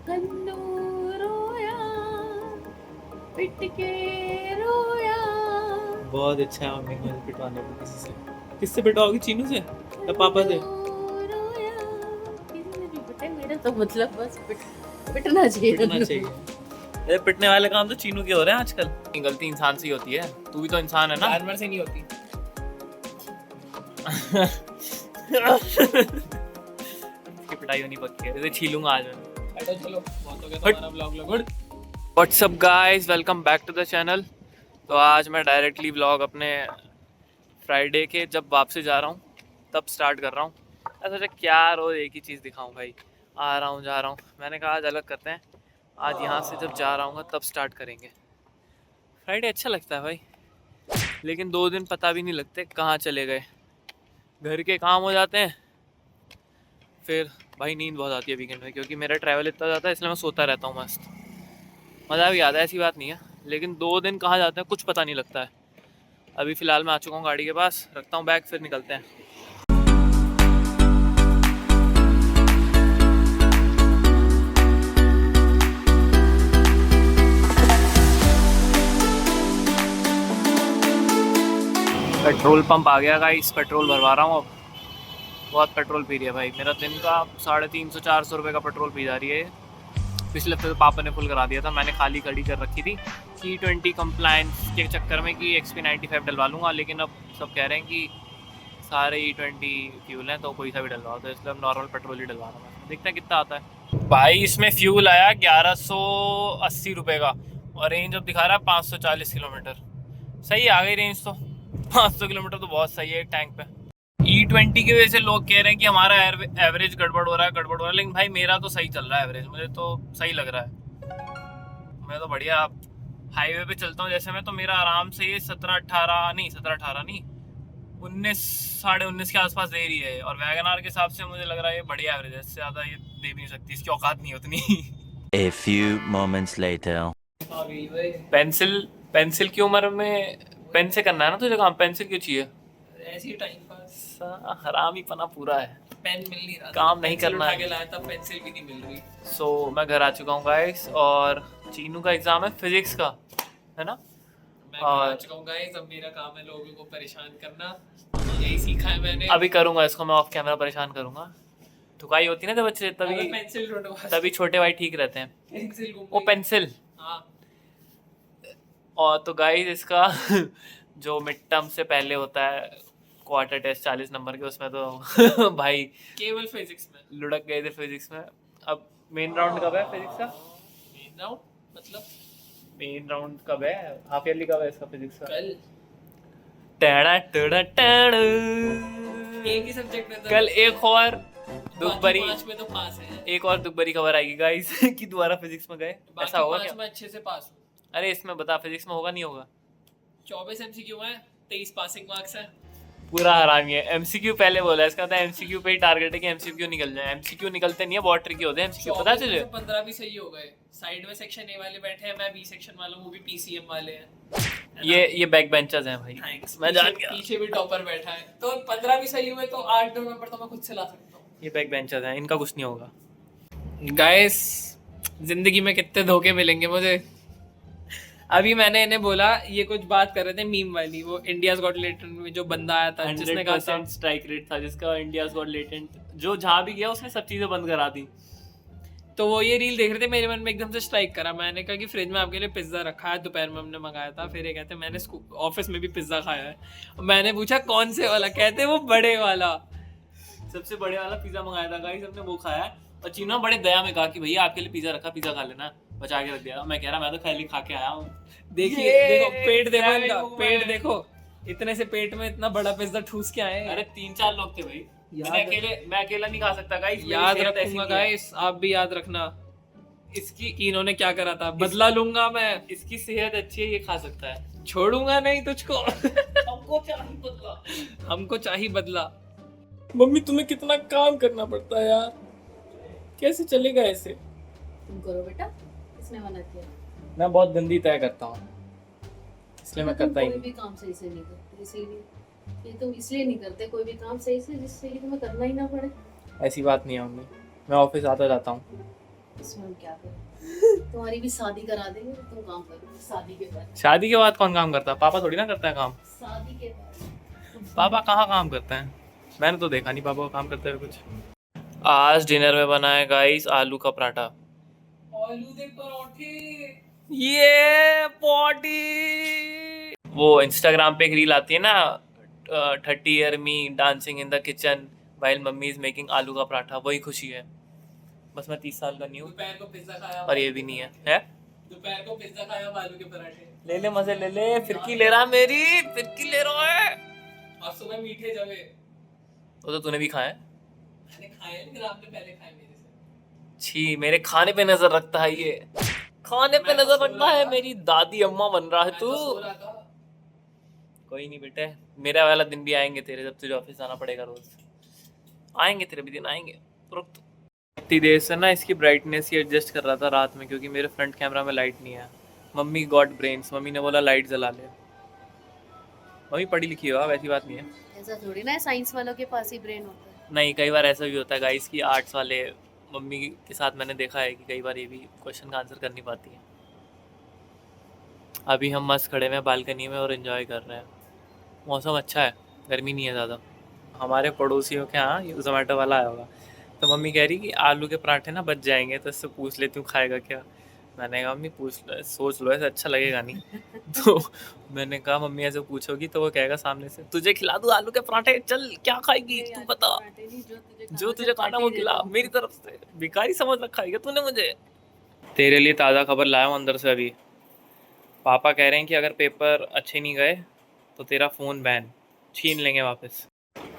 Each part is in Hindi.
कन्नू रोया पिट के रोया। बहुत अच्छा है मम्मी मुझे पिटवाने को किसी से। किससे पिटवाओगी? चीनू से या पापा से? रोया किसी से भी पिटे, मेरा तो मतलब बस पिटना चाहिए। पिटना चाहिए। ये पिटने वाले काम तो चीनू के हो रहे हैं आजकल। गलती इंसान से ही होती है, तू भी तो इंसान है ना। जानवर से नहीं होती। इसकी पिटाई होनी पक्की है, इसे छीलूंगा आज मैं। हटो चलो, बहुत हो गया तुम्हारा vlog good. What's up guys, welcome back to the channel. तो आज मैं डायरेक्टली व्लॉग अपने फ्राइडे के जब वापसी जा रहा हूँ तब स्टार्ट कर रहा हूँ। मैं सोचा क्या रोज़ एक ही चीज़ दिखाऊँ भाई, आ रहा हूँ जा रहा हूँ। मैंने कहा आज अलग करते हैं, आज यहाँ से जब जा रहा हूँ तब स्टार्ट करेंगे। फ्राइडे अच्छा लगता है भाई, लेकिन 2 दिन पता भी नहीं लगते कहाँ चले गए। घर के काम हो जाते हैं, फिर भाई नींद बहुत आती है वीकेंड में, क्योंकि मेरा ट्रैवल इतना ज़्यादा है इसलिए मैं सोता रहता हूँ मस्त। मज़ा भी आता है, ऐसी बात नहीं है, लेकिन 2 दिन कहाँ जाते हैं कुछ पता नहीं लगता है। अभी फ़िलहाल मैं आ चुका हूँ गाड़ी के पास, रखता हूँ बैग, फिर निकलते हैं। पेट्रोल पंप आ गया गाइस, पेट्रोल भरवा रहा हूँ अब। बहुत पेट्रोल पी रही है भाई, मेरा दिन का 350-400 रुपये का पेट्रोल पी जा रही है। पिछले हफ्ते तो पापा ने फुल करा दिया था, मैंने खाली खड़ी कर रखी थी E20 कंप्लायंस के चक्कर में कि XP95 डलवा लूँगा, लेकिन अब सब कह रहे हैं कि सारे E20 फ्यूल हैं तो कोई सा भी डलवाओ, तो इसलिए अब नॉर्मल पेट्रोल ही डलवा रहा हूँ। देखते हैं कितना आता है भाई। इसमें फ्यूल आया 1180 रुपये का, और रेंज अब दिखा रहा है 540 किलोमीटर। सही आ गई रेंज तो, 500 किलोमीटर तो बहुत सही है एक टैंक पे। E20 की वजह से लोग कह रहे हैं कि हमारा एवरेज गड़बड़ हो रहा है, लेकिन भाई मेरा तो सही चल रहा है एवरेज, मुझे तो सही लग रहा है। मैं तो बढ़िया हाईवे पे चलता हूँ जैसे मैं, तो मेरा आराम से ये 17-18 नहीं 19 साढ़े 19 के आसपास दे रही है, और वैगनआर के हिसाब से मुझे लग रहा है ये बढ़िया एवरेज है। इससे ज़्यादा ये दे भी नहीं सकती, इसकी औकात नहीं उतनी। A few moments later. Pencil की उम्र में पेन से करना है ना तुझे काम, पेंसिल क्यों चाहिए? ऐसी टाइम पास, हरामी पना पूरा है। पेन मिल नहीं रहा, काम नहीं करना है। उठा के लाया था, पेंसिल भी नहीं मिल रही। सो मैं घर आ चुका हूँ गाइस, और चीनू का एग्जाम है फिजिक्स का, है ना? मैं और आ चुका हूँ गाइस, अब मेरा काम है लोगों को परेशान करना, यही सीखा है मैंने। अभी करूँगा इसको मैं ऑफ कैमरा, परेशान करूँगा। थुकाई होती है ना जब बच्चे, तभी छोटे भाई ठीक रहते हैं। पेंसिल वो पेंसिल। हाँ। और तो गाइस इसका जो मिड टर्म से पहले होता है क्वार्टर टेस्ट 40 नंबर के, उसमें तो भाई केवल फिजिक्स में लुढ़क गए थे फिजिक्स में। अब मेन राउंड कब है फिजिक्स का? मेन राउंड मतलब मेन राउंड कब है, हाफ ईयरली कब है इसका फिजिक्स का? कल। टेढ़ा टेढ़ा टेढ़ा। एक ही सब्जेक्ट में था कल एक और दुख भरी, 5 में तो पास है। एक और दुख भरी खबर आएगी गाइस कि दोबारा फिजिक्स में गए। ऐसा होगा क्या? 5 में अच्छे से पास हूँ। अरे इसमें बता, फिजिक्स में होगा नहीं होगा? 24 MCQ है, 23 पासिंग मार्क्स है। पूरा हरामी है। MCQ पहले बोला, इसका मतलब MCQ पे ही टारगेट है कि MCQ निकल जाए। MCQ निकलते नहीं है, बहुत ट्रिकी होते हैं MCQ, पता चले? 15 भी सही हो गए। साइड में सेक्शन ए वाले बैठे हैं, मैं बी सेक्शन वाला हूँ, वो भी PCM वाले हैं। ये बैक बेंचर्स हैं भाई। थैंक्स, मैं जान गया। पीछे भी टॉपर बैठा है, तो 15 भी सही हुए तो 8 नंबर तो मैं खुद से ला सकता हूँ। ये बैक बेंचर्स हैं, इनका कुछ नहीं होगा। गाइस, जिंदगी में कितने धोखे मिलेंगे मुझे। अभी मैंने इन्हें बोला, ये कुछ बात कर रहे थे मीम वाली, वो इंडियाज गॉट लेटेंट में जो बंदा आया था जिसने कहा था 100% स्ट्राइक रेट था जिसका, इंडियाज गॉट लेटेंट, जो जहाँ भी गया उसने सब चीजें बंद करा दी। तो वो ये रील देख रहे थे, मेरे मन में एकदम से स्ट्राइक करा। मैंने कहा कि फ्रिज में आपके लिए पिज्जा रखा है, दोपहर में हमने मंगाया था। फिर ये कहते मैंने ऑफिस में भी पिज्जा खाया है। मैंने पूछा कौन से वाला, कहते वो बड़े वाला। सबसे बड़े वाला पिज्जा मंगाया था गाइस, हमने वो खाया है। और चीना बड़े दया में कहा कि भैया आपके लिए पिज्जा रखा, पिज्जा खा लेना, बचा के रख दिया। मैं कह रहा मैं तो खाली खा के आया हूँ। देखिए देखो पेट देखो इनका, पेट देखो, इतने से पेट में इतना बड़ा पिज्जा ठूस के आए। अरे 3-4 लोग थे भाई, मैं अकेला नहीं खा सकता गाइस। याद रखूंगा गाइस, आप भी याद रखना इसकी कि इन्होंने क्या करा था। बदला लूंगा मैं। इसकी सेहत अच्छी है, ये खा सकता है। छोड़ूंगा नहीं तुझको। हमको चाहिए बदला, हमको चाहिए बदला। मम्मी तुम्हें कितना काम करना पड़ता है यार, कैसे चलेगा ऐसे? तुम करो बेटा, किसने मना किया? मैं बहुत गंदी तय करता हूँ, इसलिए मैं करता ही कोई भी काम सही से नहीं करते, इसीलिए ये तुम इसलिए नहीं करते कोई भी काम सही से, जिससे कि तुम्हें करना ही ना पड़े। ऐसी बात नहीं है मम्मी, मैं ऑफिस आता जाता हूँ, इसमें हम क्या करें, तुम्हारी भी शादी करा देंगे तो तुम काम करो शादी के बाद। शादी के बाद कौन काम करता है? पापा थोड़ी ना करता है काम। शादी के बाद पापा कहाँ काम करते हैं? मैंने तो देखा नहीं पापा को काम करते हुए कुछ। आज डिनर में बना है गाइस आलू का पराठा। आलू दे पराठे। ये पॉटी वो इंस्टाग्राम पे एक रील आती है ना, 30 year me dancing in the kitchen while mummy is making आलू का पराठा, वही खुशी है। बस मैं 30 साल का नहीं हूँ दोपहर को पिज्जा खाया और ये भी नहीं है। दोपहर को पिज्जा खाया आलू के पराठे। ले ले मजे ले ले, फिरकी ले रहा मेरी, फिरकी ले रहा है। और सुबह मीठे जवे वो तो तूने भी खाया है। मैंने खाए लेकिन आपने पहले खाए मेरे से। छी, मेरे खाने पे नजर रखता है ये, खाने पे मैं तो नजर सो रखता रहा है। था। मेरी दादी अम्मा बन रहा है मैं तू। तो सो रहा था। कोई नहीं बेटे, मेरा वाला दिन भी आएंगे तेरे, जब तुझे ऑफिस जाना पड़ेगा रोज। आएंगे तेरे भी दिन आएंगे, रुक तू। इतनी देर से ना इसकी ब्राइटनेस ही एडजस्ट कर रहा था रात में, क्योंकि मेरे फ्रंट कैमरा में लाइट नहीं है। मम्मी गॉड ब्रेन्स, मम्मी ने बोला लाइट जला ले। मम्मी पढ़ी लिखी हो, वैसी बात नहीं है। ऐसा थोड़ी ना है, साइंस वालों के पास ही ब्रेन होता है। नहीं, कई बार ऐसा भी होता है गाइस कि आर्ट्स वाले, मम्मी के साथ मैंने देखा है कि कई बार ये भी क्वेश्चन का आंसर कर नहीं पाती है। अभी हम मस्त खड़े में बालकनी में और एंजॉय कर रहे हैं। मौसम अच्छा है, गर्मी नहीं है ज़्यादा। हमारे पड़ोसियों के यहाँ जोमेटो वाला आया होगा, तो मम्मी कह रही कि आलू के पराठे ना बच जाएंगे, तो इससे पूछ लेती हूँ खाएगा क्या। मैंने कहा मम्मी पूछ लो, सोच लो, ऐसे अच्छा लगेगा नहीं। तो मैंने कहा मम्मी ऐसे पूछोगी तो वो कहेगा सामने से, तुझे खिला दूँ आलू के पराठे, चल क्या खाएगी तू बता, जो तुझे खाना वो खिला, मेरी तरफ से। भिखारी समझ रखा है क्या तूने मुझे? तेरे लिए ताज़ा खबर लाया हूँ अंदर से अभी। पापा कह रहे हैं कि अगर पेपर अच्छे नहीं गए तो तेरा फ़ोन बैन, छीन लेंगे वापस।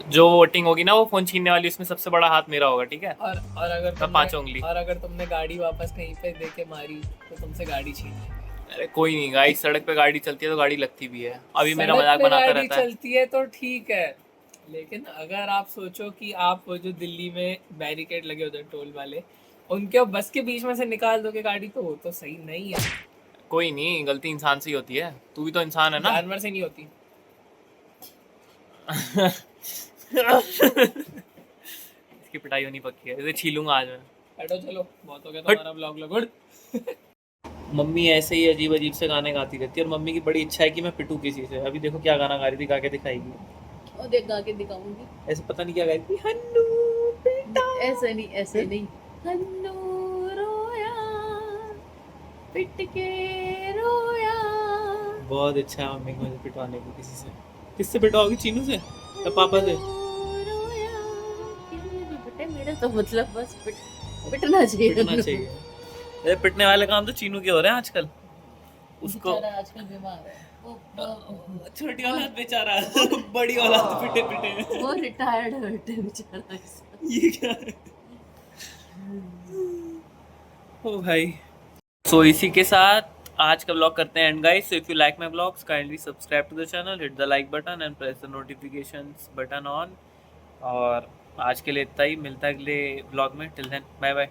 जो वोटिंग होगी ना वो फ़ोन छीनने वाली, उसमें सबसे बड़ा हाथ मेरा होगा, ठीक है? और अगर मैं 5 उंगली। और अगर तुमने गाड़ी वापस कहीं पे देके मारी तो तुमसे गाड़ी छीन लेंगे। अरे कोई नहीं गाइस, सड़क पे गाड़ी चलती है तो गाड़ी लगती भी है। अभी मेरा सड़क मजाक पे बनाता गाड़ी रहता है। चलती है तो ठीक है, लेकिन अगर आप सोचो कि आप वो जो दिल्ली में बैरिकेड लगे होते हैं टोल वाले, उनके बस के बीच में से निकाल दोगे गाड़ी, तो वो तो सही नहीं है। कोई नहीं, गलती इंसान से ही होती है, तू भी तो इंसान है ना। जानवर से नहीं होती। इसकी पिटाई होनी पक्की है, इसे छीलूंगा आज मैं। हटो चलो, बहुत हो गया तुम्हारा ब्लॉग लगुड़। मम्मी ऐसे ही अजीब अजीब से गाने गाती रहती है, और मम्मी की बड़ी इच्छा है कि मैं पिटूं किसी से। अभी देखो क्या गाना गा रही थी, गा के दिखाएगी। और देख गा के दिखाऊंगी। ऐसे पता नहीं क्या गाई थी, हन्नू बेटा। ऐसे नहीं, ऐसे नहीं। हन्नू रोया पिट के रोया। बहुत इच्छा है मम्मी को मुझे पिटवाने की किसी से। किससे पिटवाओगी, चीनू से या पापा से? रोया किसी भी पिटे, मेरा तो मतलब बस पिटना चाहिए। पिटना चाहिए। ये पिटने वाले काम तो चीनू के हो रहे हैं आजकल। उसको बेचारा आजकल बीमार है। वो छोटी औलाद बेचारा, बड़ी औलाद पिटे पिटे। वो रिटायर्ड हर्ट है बेचारा ऐसा। ये क्या है? ओ भाई, सो इसी के साथ आज का ब्लॉग करते हैं and guys. So if you like my blogs kindly subscribe to the channel, hit the like button and press the notifications button on. और आज के लिए इतना ही, मिलता है अगले ब्लॉग में। Till then bye bye.